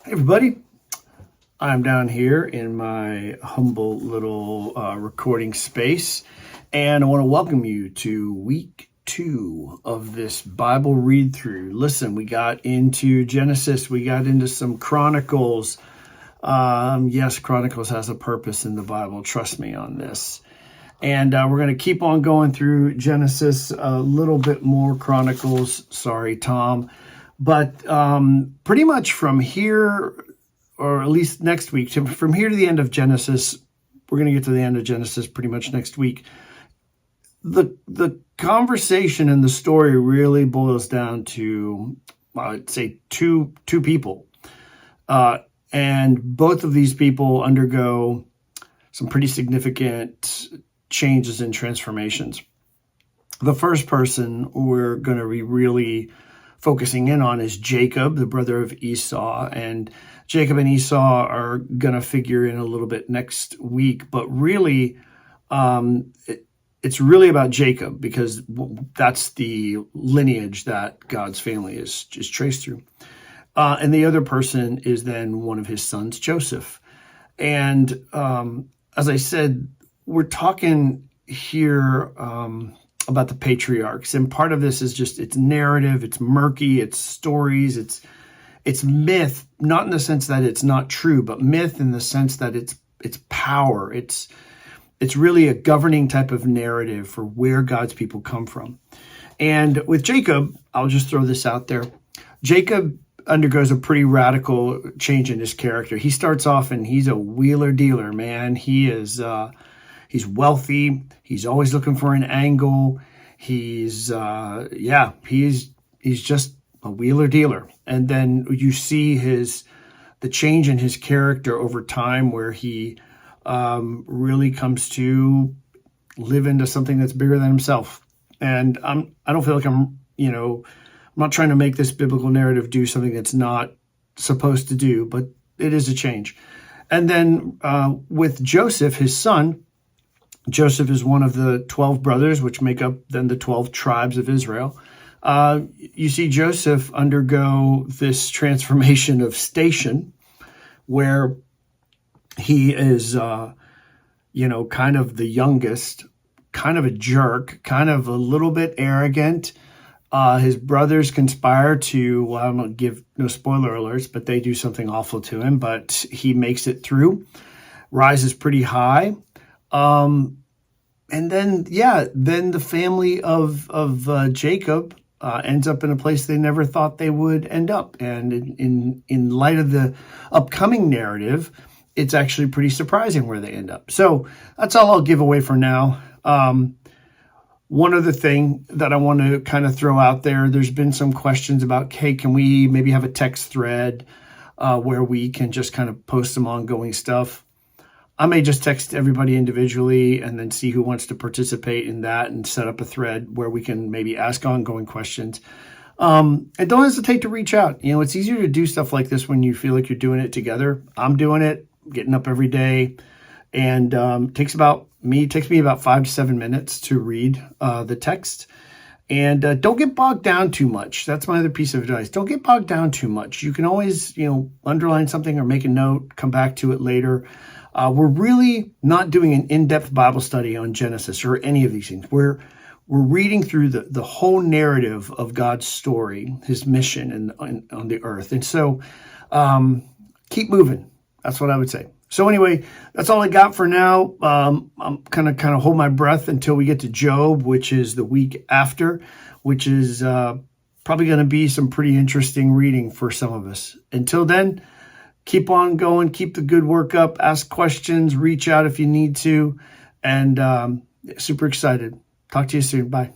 Hey everybody, I'm down here in my humble little recording space, and I want to welcome you to week 2 of this Bible read through. Listen, we got into Genesis, we got into some Chronicles. Yes, Chronicles has a purpose in the Bible, trust me on this. And we're going to keep on going through Genesis, a little bit more Chronicles. Sorry, Tom. But pretty much from here, or at least next week, from here to the end of Genesis, we're going to get to the end of Genesis pretty much next week. The conversation and the story really boils down to, I'd say, two people. And both of these people undergo some pretty significant changes and transformations. The first person we're going to be really focusing in on is Jacob, the brother of Esau. And Jacob and Esau are going to figure in a little bit next week. But really, it's really about Jacob, because that's the lineage that God's family is traced through. And the other person is then one of his sons, Joseph. And as I said, we're talking here about the patriarchs, and part of this is just it's narrative, it's murky, it's stories, it's myth, not in the sense that it's not true, but myth in the sense that it's power. It's really a governing type of narrative for where God's people come from. And with Jacob, I'll just throw this out there. Jacob undergoes a pretty radical change in his character. He starts off and he's a wheeler dealer, man. He is he's wealthy. He's always looking for an angle. He's just a wheeler dealer. And then you see the change in his character over time, where he really comes to live into something that's bigger than himself. And I don't feel like I'm not trying to make this biblical narrative do something that's not supposed to do, but it is a change. And then with Joseph, his son, Joseph is one of the 12 brothers, which make up then the 12 tribes of Israel. You see Joseph undergo this transformation of station, where he is, kind of the youngest, kind of a jerk, kind of a little bit arrogant. His brothers conspire to, I'm going to give no spoiler alerts, but they do something awful to him, but he makes it through, rises pretty high. And then the family of Jacob ends up in a place they never thought they would end up. And in light of the upcoming narrative, it's actually pretty surprising where they end up. So that's all I'll give away for now. One other thing that I want to kind of throw out there, there's been some questions about, hey, can we maybe have a text thread where we can just kind of post some ongoing stuff? I may just text everybody individually and then see who wants to participate in that and set up a thread where we can maybe ask ongoing questions. And don't hesitate to reach out. It's easier to do stuff like this when you feel like you're doing it together. I'm doing it, getting up every day, and it takes me about 5 to 7 minutes to read the text. And don't get bogged down too much. That's my other piece of advice. Don't get bogged down too much. You can always, underline something or make a note, come back to it later. We're really not doing an in-depth Bible study on Genesis or any of these things. We're reading through the whole narrative of God's story, his mission on the earth. And so keep moving. That's what I would say. So anyway, that's all I got for now. I'm kind of hold my breath until we get to Job, which is the week after, which is probably going to be some pretty interesting reading for some of us. Until then, keep on going, keep the good work up, ask questions, reach out if you need to, and super excited. Talk to you soon. Bye.